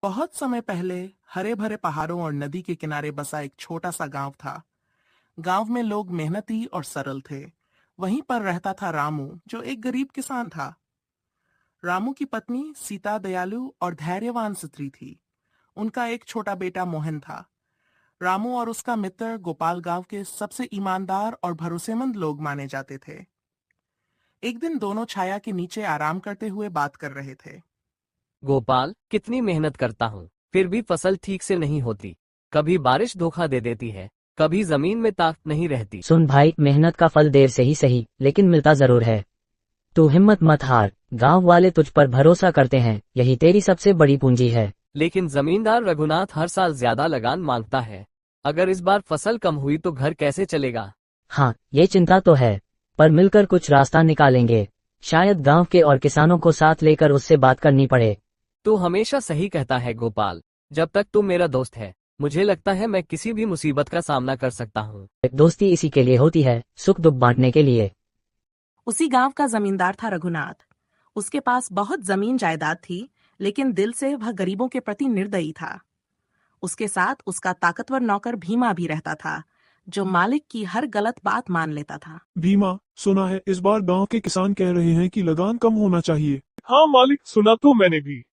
बहुत समय पहले हरे भरे पहाड़ों और नदी के किनारे बसा एक छोटा सा गांव था। गांव में लोग मेहनती और सरल थे। वहीं पर रहता था रामू, जो एक गरीब किसान था। रामू की पत्नी सीता दयालु और धैर्यवान स्त्री थी। उनका एक छोटा बेटा मोहन था। रामू और उसका मित्र गोपाल गांव के सबसे ईमानदार और भरोसेमंद लोग माने जाते थे। एक दिन दोनों छाया के नीचे आराम करते हुए बात कर रहे थे। गोपाल, कितनी मेहनत करता हूँ, फिर भी फसल ठीक से नहीं होती। कभी बारिश धोखा दे देती है, कभी जमीन में ताकत नहीं रहती। सुन भाई, मेहनत का फल देर से ही सही लेकिन मिलता जरूर है। तू हिम्मत मत हार, गांव वाले तुझ पर भरोसा करते हैं, यही तेरी सबसे बड़ी पूंजी है। लेकिन जमींदार रघुनाथ हर साल ज्यादा लगान मांगता है। अगर इस बार फसल कम हुई तो घर कैसे चलेगा? हाँ, ये चिंता तो है, पर मिलकर कुछ रास्ता निकालेंगे। शायद गांव के और किसानों को साथ लेकर उससे बात करनी पड़े। तू हमेशा सही कहता है गोपाल। जब तक तू मेरा दोस्त है, मुझे लगता है मैं किसी भी मुसीबत का सामना कर सकता हूँ। दोस्ती इसी के लिए होती है, सुख दुख बांटने के लिए। उसी गांव का जमींदार था रघुनाथ। उसके पास बहुत जमीन जायदाद थी, लेकिन दिल से वह गरीबों के प्रति निर्दयी था। उसके साथ उसका ताकतवर नौकर भीमा भी रहता था, जो मालिक की हर गलत बात मान लेता था। भीमा, सुना है इस बार गांव के किसान कह रहे हैं कि लगान कम होना चाहिए। हाँ मालिक, सुना तो मैंने भी।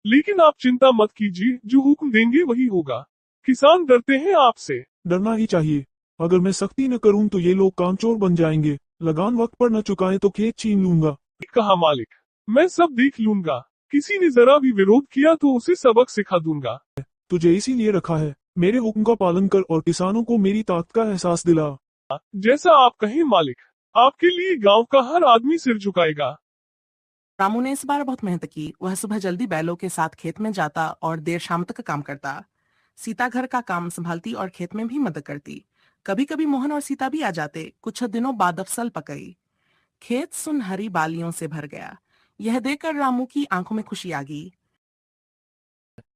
लेकिन आप चिंता मत कीजिए, जो हुक्म देंगे वही होगा। किसान डरते हैं आपसे। डरना ही चाहिए। अगर मैं सख्ती न करूं तो ये लोग कामचोर बन जाएंगे। लगान वक्त पर न चुकाएं तो खेत छीन लूंगा। कहा मालिक, मैं सब देख लूंगा। किसी ने जरा भी विरोध किया तो उसे सबक सिखा दूंगा। तुझे इसीलिए रखा है, मेरे हुक्म का पालन कर और किसानों को मेरी ताकत का एहसास दिला। जैसा आप कहें मालिक, आपके लिए गांव का हर आदमी सिर झुकाएगा। रामू ने इस बार बहुत मेहनत की। वह सुबह जल्दी बैलों के साथ खेत में जाता और देर शाम तक काम करता। सीता घर का काम संभालती और खेत में भी मदद करती। कभी कभी मोहन और सीता भी आ जाते। कुछ दिनों बाद फसल पकई। खेत सुनहरी बालियों से भर गया। यह देखकर रामू की आंखों में खुशी आ गई।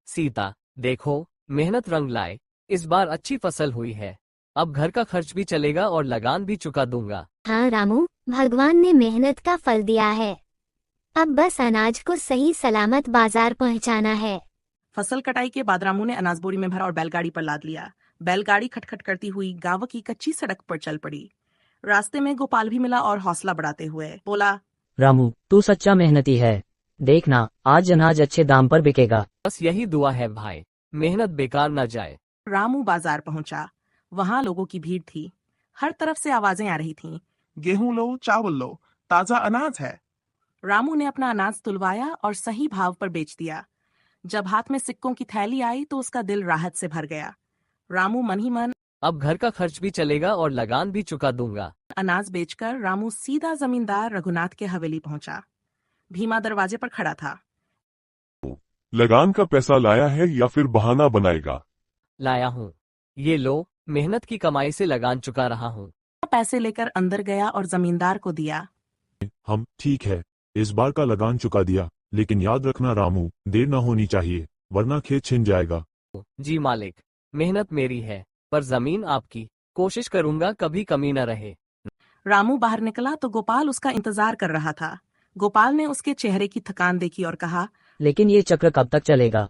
सीता, देखो, मेहनत रंग लाए। इस बार अच्छी फसल हुई है। अब घर का खर्च भी चलेगा और लगान भी चुका दूंगा। हाँ रामू, भगवान ने मेहनत का फल दिया है। अब बस अनाज को सही सलामत बाजार पहुंचाना है। फसल कटाई के बाद रामू ने अनाज बोरी में भरा और बैलगाड़ी पर लाद लिया। बैलगाड़ी खटखट करती हुई गांव की कच्ची सड़क पर चल पड़ी। रास्ते में गोपाल भी मिला और हौसला बढ़ाते हुए बोला, रामू, तू सच्चा मेहनती है। देखना, आज अनाज अच्छे दाम पर बिकेगा। बस यही दुआ है भाई, मेहनत बेकार न जाए। रामू बाजार पहुंचा। वहां लोगों की भीड़ थी। हर तरफ से आवाजें आ रही थीं। गेहूं लो, चावल लो, ताजा अनाज है। रामू ने अपना अनाज तुलवाया और सही भाव पर बेच दिया। जब हाथ में सिक्कों की थैली आई तो उसका दिल राहत से भर गया। रामू मन ही मन अब घर का खर्च भी चलेगा और लगान भी चुका दूंगा। अनाज बेचकर रामू सीधा जमींदार रघुनाथ के हवेली पहुंचा। भीमा दरवाजे पर खड़ा था। लगान का पैसा लाया है या फिर बहाना बनाएगा? लाया हूँ। ये लो, मेहनत की कमाई से लगान चुका रहा हूँ। पैसे लेकर अंदर गया और जमींदार को दिया। हम ठीक है, इस बार का लगान चुका दिया, लेकिन याद रखना रामू, देर न होनी चाहिए, वरना खेत छिन जाएगा। जी मालिक, मेहनत मेरी है, पर जमीन आपकी। कोशिश करूंगा कभी कमी न रहे। रामू बाहर निकला तो गोपाल उसका इंतजार कर रहा था। गोपाल ने उसके चेहरे की थकान देखी और कहा, लेकिन ये चक्र कब तक चलेगा?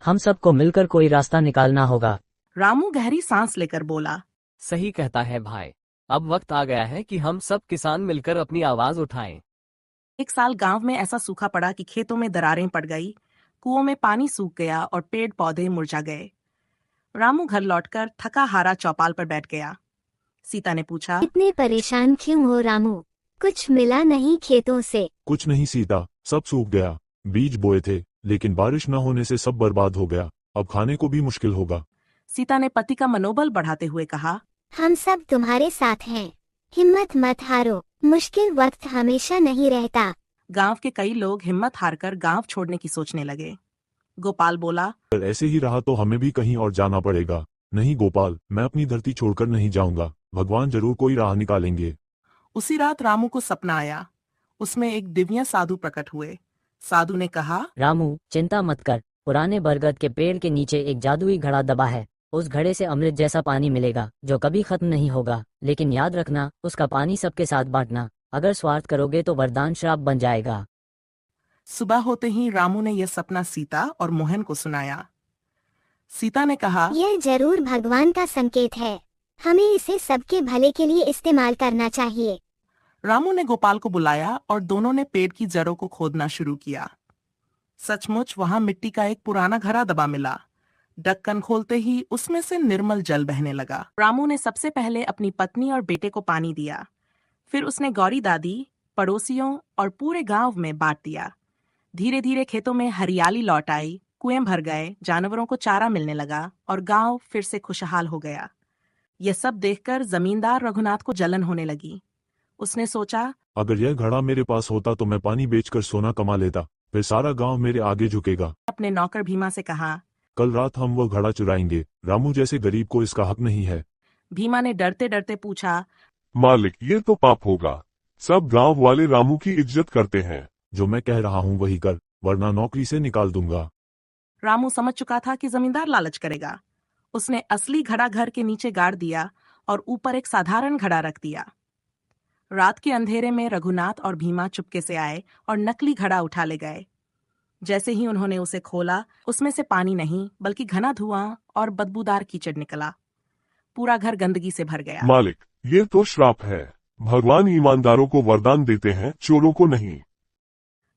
हम सबको मिलकर कोई रास्ता निकालना होगा। रामू गहरी सांस लेकर बोला, सही कहता है भाई। अब वक्त आ गया है कि हम सब किसान मिलकर अपनी आवाज उठाएं। एक साल गांव में ऐसा सूखा पड़ा कि खेतों में दरारें पड़ गई, कुओं में पानी सूख गया और पेड़ पौधे मुरझा गए। रामू घर लौटकर थका हारा चौपाल पर बैठ गया। सीता ने पूछा, इतने परेशान क्यों हो रामू? कुछ मिला नहीं खेतों से? कुछ नहीं सीता, सब सूख गया। बीज बोए थे, लेकिन बारिश न होने से सब बर्बाद हो गया। अब खाने को भी मुश्किल होगा। सीता ने पति का मनोबल बढ़ाते हुए कहा, हम सब तुम्हारे साथ हैं, हिम्मत मत हारो, मुश्किल वक्त हमेशा नहीं रहता। गांव के कई लोग हिम्मत हारकर गांव छोड़ने की सोचने लगे। गोपाल बोला, अगर ऐसे ही रहा तो हमें भी कहीं और जाना पड़ेगा। नहीं गोपाल, मैं अपनी धरती छोड़कर नहीं जाऊंगा। भगवान जरूर कोई राह निकालेंगे। उसी रात रामू को सपना आया। उसमें एक दिव्य साधु प्रकट हुए। साधु ने कहा, रामू, चिंता मत कर, पुराने बरगद के पेड़ के नीचे एक जादुई घड़ा दबा है। उस घड़े से अमृत जैसा पानी मिलेगा, जो कभी खत्म नहीं होगा। लेकिन याद रखना, उसका पानी सबके साथ बांटना। अगर स्वार्थ करोगे तो वरदान श्राप बन जाएगा। सुबह होते ही रामू ने यह सपना सीता और मोहन को सुनाया। सीता ने कहा, यह जरूर भगवान का संकेत है, हमें इसे सबके भले के लिए इस्तेमाल करना चाहिए। रामू ने गोपाल को बुलाया और दोनों ने पेड़ की जड़ों को खोदना शुरू किया। सचमुच वहां मिट्टी का एक पुराना घड़ा दबा मिला। ढक्कन खोलते ही उसमें से निर्मल जल बहने लगा। रामू ने सबसे पहले अपनी पत्नी और बेटे को पानी दिया। फिर उसने गौरी दादी, पड़ोसियों और पूरे गांव में बांट दिया। धीरे धीरे खेतों में हरियाली लौट आई, कुएं भर गए, जानवरों को चारा मिलने लगा और गांव फिर से खुशहाल हो गया। यह सब देखकर जमींदार रघुनाथ को जलन होने लगी। उसने सोचा, अगर यह घड़ा मेरे पास होता तो मैं पानी बेचकर सोना कमा लेता, फिर सारा गांव मेरे आगे झुकेगा। अपने नौकर भीमा से कहा। कल रात हम वो घड़ा चुराएंगे, रामू जैसे गरीब को इसका हक नहीं है। भीमा ने डरते डरते पूछा, मालिक, ये तो पाप होगा। सब गांव वाले रामू की इज्जत करते हैं। जो मैं कह रहा हूँ वही कर, वरना नौकरी से निकाल दूंगा। रामू समझ चुका था कि जमींदार लालच करेगा। उसने असली घड़ा घर के नीचे गाड़ दिया और ऊपर एक साधारण घड़ा रख दिया। रात के अंधेरे में रघुनाथ और भीमा चुपके से आए और नकली घड़ा उठा ले गए। जैसे ही उन्होंने उसे खोला, उसमें से पानी नहीं बल्कि घना धुआं और बदबूदार कीचड़ निकला। पूरा घर गंदगी से भर गया। मालिक, ये तो श्राप है। भगवान ईमानदारों को वरदान देते हैं, चोरों को नहीं।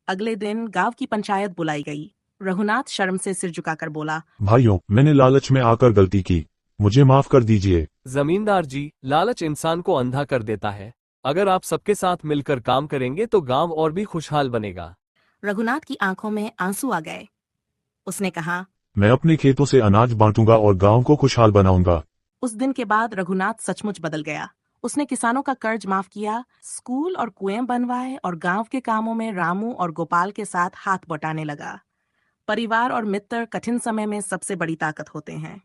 अगले दिन गांव की पंचायत बुलाई गई। रघुनाथ शर्म से सिर झुकाकर बोला, भाइयों, मैंने लालच में आकर गलती की, मुझे माफ कर दीजिए। जमींदार जी, लालच इंसान को अंधा कर देता है। अगर आप सबके साथ मिलकर काम करेंगे तो गांव और भी खुशहाल बनेगा। रघुनाथ की आंखों में आंसू आ गए। उसने कहा, मैं अपने खेतों से अनाज बांटूंगा और गांव को खुशहाल बनाऊंगा। उस दिन के बाद रघुनाथ सचमुच बदल गया। उसने किसानों का कर्ज माफ किया, स्कूल और कुएं बनवाए और गांव के कामों में रामू और गोपाल के साथ हाथ बटाने लगा। परिवार और मित्र कठिन समय में सबसे बड़ी ताकत होते हैं।